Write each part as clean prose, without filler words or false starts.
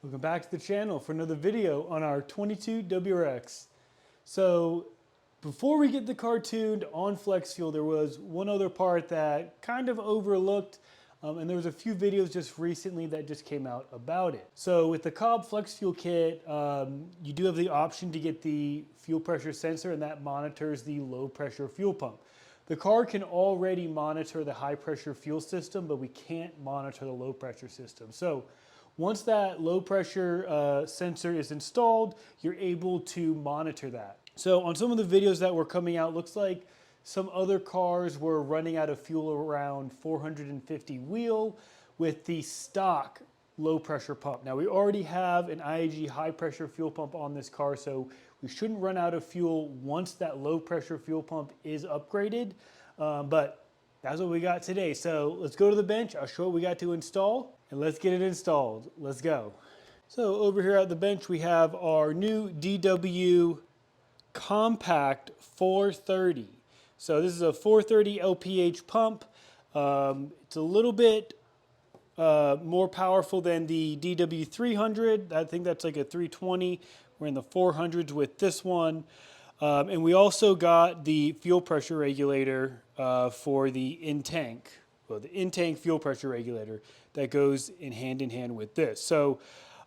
Welcome back to the channel for another video on our 22 WRX. So before we get the car tuned on flex fuel, there was one other part that kind of overlooked, and there was a few videos just recently that just came out about it. So with the Cobb flex fuel kit, you do have the option to get the fuel pressure sensor, and that monitors the low pressure fuel pump. The car can already monitor the high pressure fuel system, but we can't monitor the low pressure system. So once that low pressure sensor is installed, you're able to monitor that. So on some of the videos that were coming out, looks like some other cars were running out of fuel around 450 wheel with the stock low pressure pump. Now we already have an IAG high pressure fuel pump on this car, so we shouldn't run out of fuel once that low pressure fuel pump is upgraded. But that's what we got today. So let's go to the bench. I'll show what we got to install and let's get it installed. Let's go. So over here at the bench, we have our new DW Compact 430. So this is a 430 LPH pump. It's a little bit more powerful than the DW300. I think that's like a 320. We're in the 400s with this one. And we also got the fuel pressure regulator for the in-tank. Well, the in-tank fuel pressure regulator that goes in hand with this. So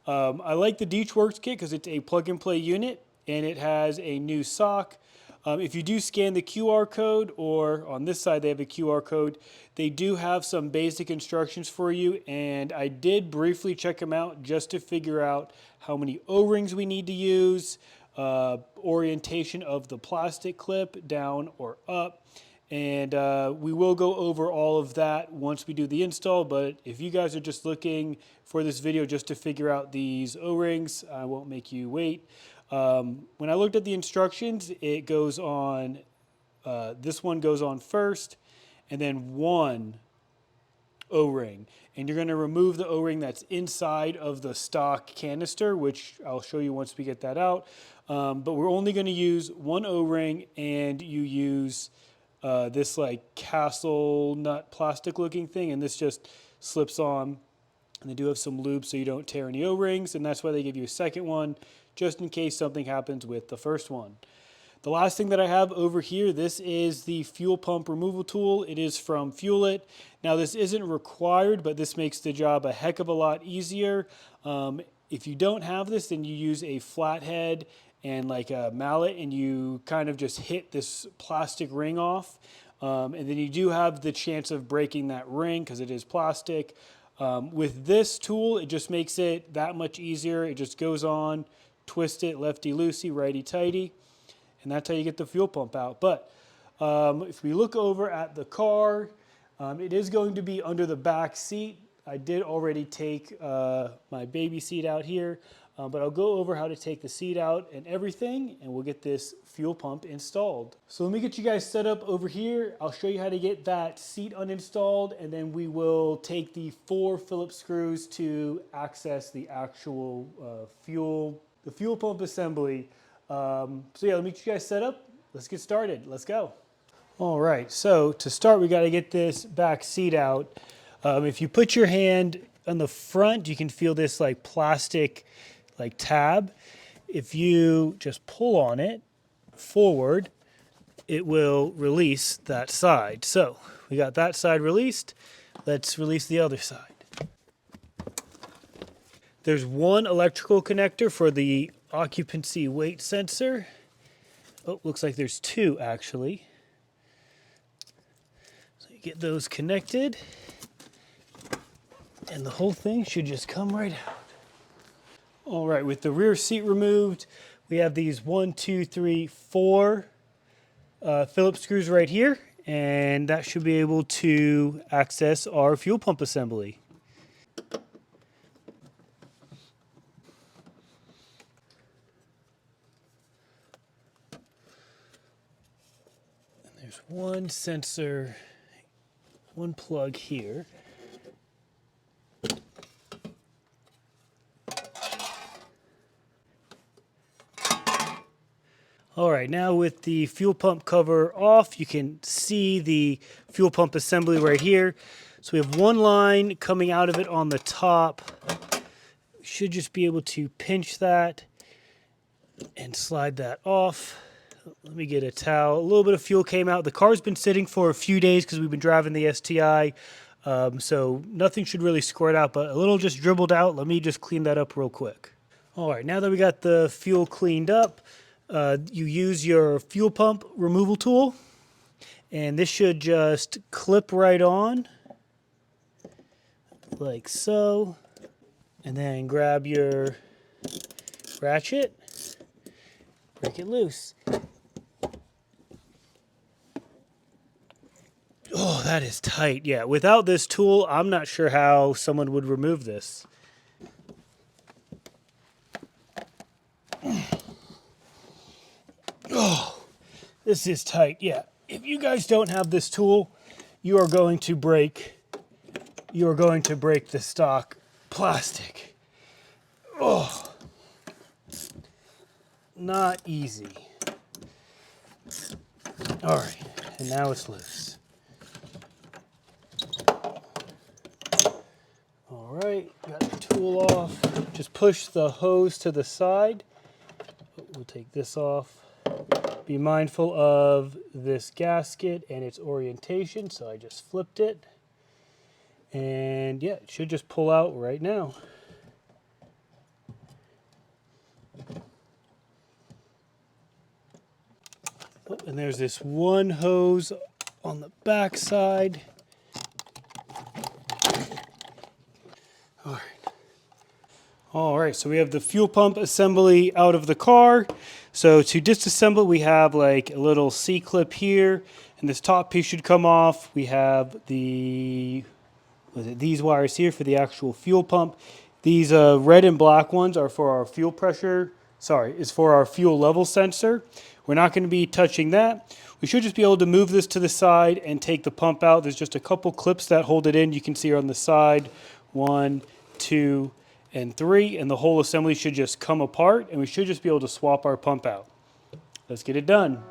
I like the DW430c kit because it's a plug-and-play unit and it has a new sock. If you do scan the QR code, or on this side they have a QR code, they do have some basic instructions for you, and I did briefly check them out just to figure out how many O-rings we need to use, orientation of the plastic clip down or up, and we will go over all of that once we do the install. But if you guys are just looking for this video just to figure out these O-rings, I won't make you wait. When I looked at the instructions, it goes on, this one goes on first, and then one O-ring. And you're going to remove the O-ring that's inside of the stock canister, which I'll show you once we get that out. But we're only going to use one O-ring, and you use this like castle nut plastic looking thing, and this just slips on. And they do have some lube so you don't tear any O-rings, and that's why they give you a second one, just in case something happens with the first one. The last thing that I have over here, this is the fuel pump removal tool. It is from Fuel It. Now this isn't required, but this makes the job a heck of a lot easier. If you don't have this, then you use a flathead and like a mallet, and you kind of just hit this plastic ring off. And then you do have the chance of breaking that ring because it is plastic. With this tool, it just makes it that much easier. It just goes on, twist it lefty-loosey, righty-tighty, and that's how you get the fuel pump out. But if we look over at the car, it is going to be under the back seat. I did already take my baby seat out here, but I'll go over how to take the seat out and everything, and we'll get this fuel pump installed. So let me get you guys set up over here. I'll show you how to get that seat uninstalled, and then we will take the 4 Phillips screws to access the actual fuel pump assembly. So yeah, let me get you guys set up. Let's get started. Let's go. All right, so to start, we got to get this back seat out. If you put your hand on the front, you can feel this like plastic like tab. If you just pull on it forward, it will release that side. So we got that side released. Let's release the other side. There's one electrical connector for the occupancy weight sensor. Oh, looks like there's 2 actually. So you get those connected, and the whole thing should just come right out. All right, with the rear seat removed, we have these 1, 2, 3, 4 Phillips screws right here, and that should be able to access our fuel pump assembly. And there's one sensor, one plug here. All right, now with the fuel pump cover off, you can see the fuel pump assembly right here. So we have one line coming out of it on the top. We should just be able to pinch that and slide that off. Let me get a towel. A little bit of fuel came out. The car's been sitting for a few days because we've been driving the STI. So nothing should really squirt out, but a little just dribbled out. Let me just clean that up real quick. All right, now that we got the fuel cleaned up, you use your fuel pump removal tool, and this should just clip right on, like so, and then grab your ratchet, break it loose. Oh, that is tight. Yeah, without this tool, I'm not sure how someone would remove this. Oh, this is tight. Yeah, if you guys don't have this tool, you are going to break the stock plastic. Oh, not easy. All right, and now it's loose. All right, got the tool off. Just push the hose to the side. We'll take this off. Be mindful of this gasket and its orientation, so I just flipped it. And yeah, it should just pull out right now. Oh, and there's this one hose on the back side. All right, so we have the fuel pump assembly out of the car. So to disassemble, we have like a little C-clip here, and this top piece should come off. We have these wires here for the actual fuel pump. These red and black ones are for our fuel pressure. Is for our fuel level sensor. We're not going to be touching that. We should just be able to move this to the side and take the pump out. There's just a couple clips that hold it in. You can see on the side, 1, 2, and 3, and the whole assembly should just come apart, and we should just be able to swap our pump out. Let's get it done.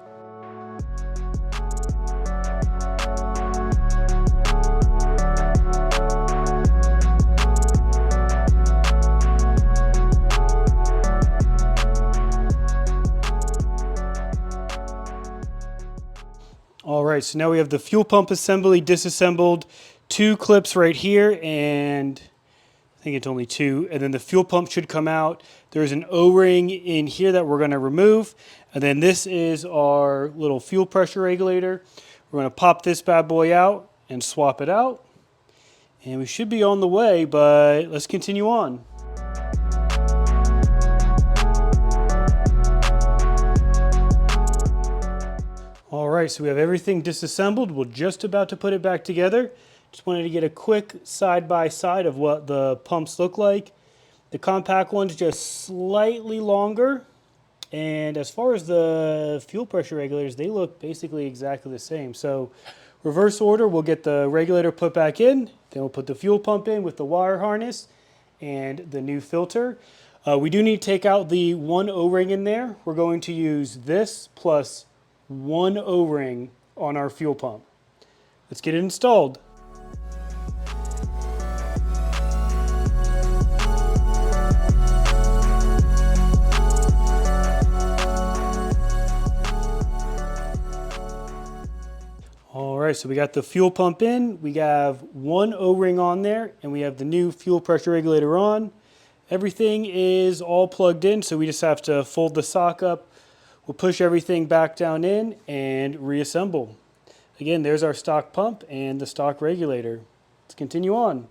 All right, so now we have the fuel pump assembly disassembled. 2 clips right here, and I think it's only 2, and then the fuel pump should come out. There's an O-ring in here that we're going to remove, and then this is our little fuel pressure regulator. We're going to pop this bad boy out and swap it out, and we should be on the way, but let's continue on. All right, so we have everything disassembled. We're just about to put it back together. Just wanted to get a quick side-by-side of what the pumps look like. The compact one's just slightly longer. And as far as the fuel pressure regulators, they look basically exactly the same. So reverse order, we'll get the regulator put back in. Then we'll put the fuel pump in with the wire harness and the new filter. We do need to take out the one O-ring in there. We're going to use this plus one O-ring on our fuel pump. Let's get it installed. All right, so we got the fuel pump in, we have one O-ring on there, and we have the new fuel pressure regulator on. Everything is all plugged in, so we just have to fold the sock up. We'll push everything back down in and reassemble. Again, there's our stock pump and the stock regulator. Let's continue on.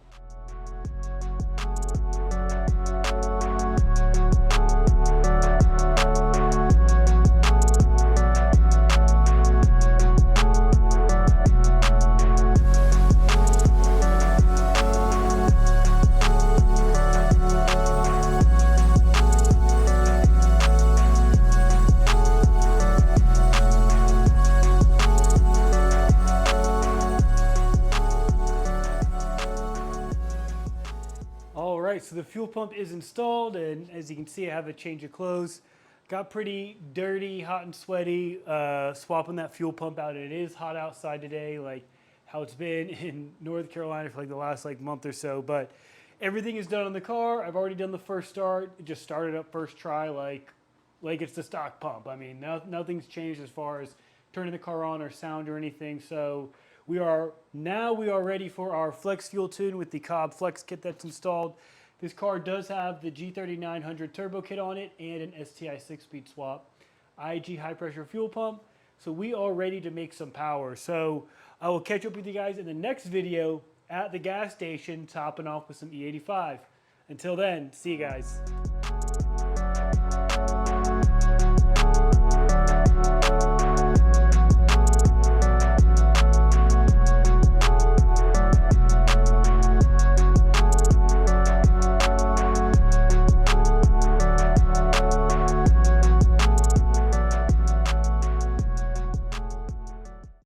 So the fuel pump is installed, and as you can see, I have a change of clothes. got pretty dirty, hot and sweaty, swapping that fuel pump out. It is hot outside today, like how it's been in North Carolina for like the last like month or so, but everything is done on the car. I've already done the first start. It just started up first try like it's the stock pump. I mean, nothing's changed as far as turning the car on or sound or anything. So we are ready for our flex fuel tune with the Cobb Flex kit that's installed. This car does have the G3900 turbo kit on it and an STI 6-speed swap, IG high pressure fuel pump. So we are ready to make some power. So I will catch up with you guys in the next video at the gas station, topping off with some E85. Until then, see you guys.